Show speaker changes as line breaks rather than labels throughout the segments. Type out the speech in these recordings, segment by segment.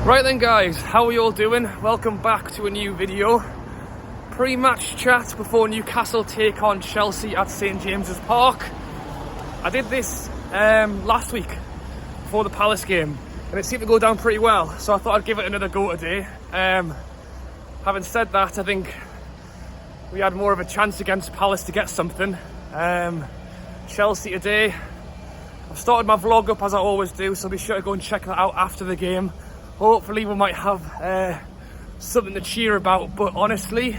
Right then guys, how are you all doing? Welcome back to a new video. Pre-match chat before Newcastle take on Chelsea at St James's Park. I did this last week before the Palace game and it seemed to go down pretty well, so I thought I'd give it another go today. Having said that, I think we had more of a chance against Palace to get something. Chelsea today, I've started my vlog up as I always do, so be sure to go and check that out after the game. Hopefully we might have something to cheer about, but honestly,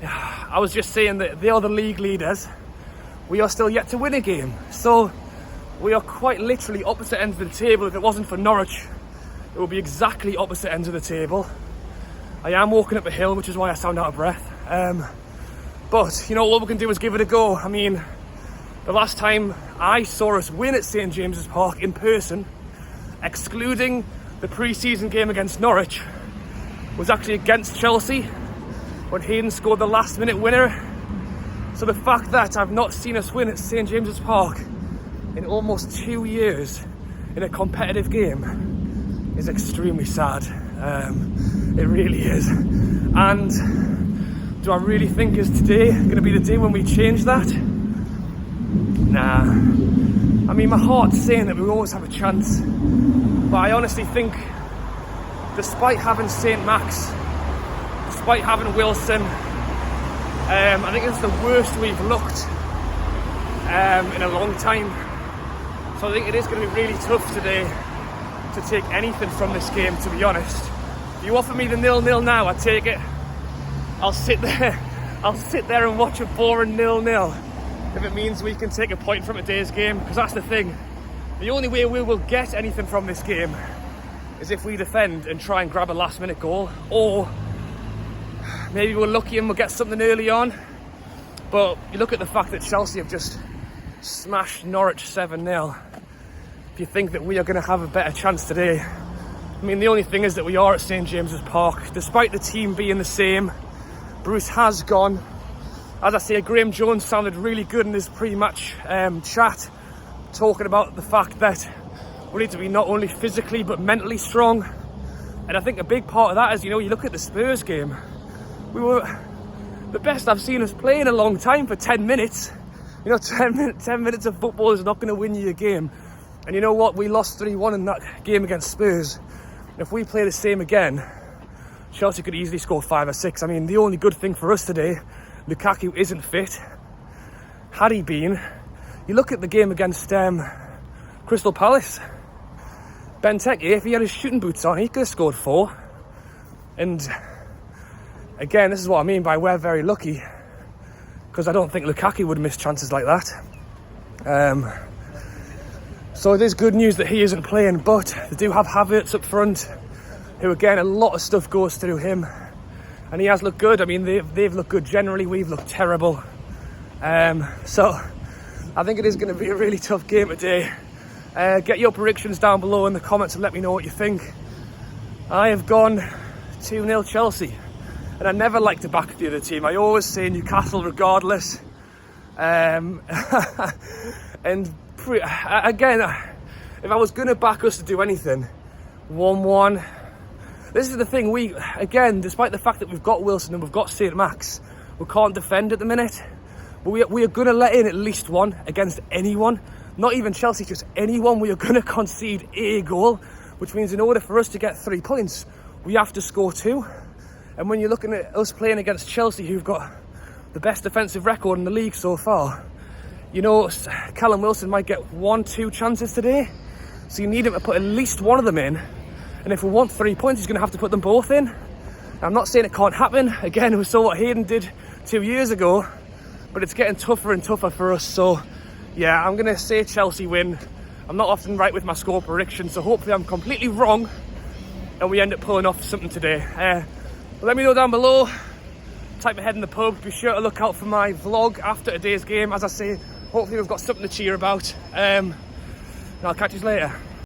I was just saying that they are the league leaders. We are still yet to win a game, so we are quite literally opposite ends of the table. If it wasn't for Norwich, it would be exactly opposite ends of the table. I am walking up a hill, which is why I sound out of breath. But you know, what we can do is give it a go. I mean, the last time I saw us win at St James's Park in person, excluding the pre-season game against Norwich, was actually against Chelsea when Hayden scored the last minute winner. So the fact that I've not seen us win at St James's Park in almost 2 years in a competitive game is extremely sad. It really is. And do I really think is today going to be the day when we change that? Nah. I mean, my heart's saying that we always have a chance, but I honestly think, despite having St Max, despite having Wilson, I think it's the worst we've looked in a long time. So I think it is going to be really tough today to take anything from this game, to be honest. If you offer me the 0-0 now, I take it. I'll sit there and watch a boring 0-0 if it means we can take a point from today's game, because that's the thing. The only way we will get anything from this game is if we defend and try and grab a last minute goal, or maybe we're lucky and we'll get something early on. But you look at the fact that Chelsea have just smashed Norwich 7-0. If you think that we are going to have a better chance today, I mean, the only thing is that we are at St James's Park. Despite the team being the same, Bruce has gone. As I say, Graham Jones sounded really good in his pre-match chat, talking about the fact that we need to be not only physically but mentally strong. And I think a big part of that is, you know, you look at the Spurs game, we were the best I've seen us play in a long time for 10 minutes. You know, 10 minutes of football is not going to win you a game. And you know what? We lost 3-1 in that game against Spurs. And if we play the same again, Chelsea could easily score 5 or 6. I mean, the only good thing for us today, Lukaku isn't fit. Had he been, you look at the game against Crystal Palace, Benteke, if he had his shooting boots on, he could have scored 4. And again, this is what I mean by we're very lucky, because I don't think Lukaku would miss chances like that. So it is good news that he isn't playing, but they do have Havertz up front, who again, a lot of stuff goes through him. And he has looked good. I mean, they've looked good generally. We've looked terrible. So I think it is going to be a really tough game today. Get your predictions down below in the comments and let me know what you think. I have gone 2-0 Chelsea. And I never like to back the other team. I always say Newcastle regardless. And again, if I was going to back us to do anything, 1-1. This is the thing, we, again, despite the fact that we've got Wilson and we've got St Max, we can't defend at the minute. But we are going to let in at least one against anyone. Not even Chelsea, just anyone. We are going to concede a goal, which means in order for us to get 3 points, we have to score 2. And when you're looking at us playing against Chelsea, who've got the best defensive record in the league so far, you know, Callum Wilson might get 1-2 chances today. So you need him to put at least one of them in. And if we want 3 points, he's going to have to put them both in. I'm not saying it can't happen. Again, we saw what Hayden did 2 years ago. But it's getting tougher and tougher for us. So, yeah, I'm going to say Chelsea win. I'm not often right with my score predictions, so hopefully I'm completely wrong and we end up pulling off something today. Let me know down below. Type ahead in the pub. Be sure to look out for my vlog after today's game. As I say, hopefully we've got something to cheer about. And I'll catch you later.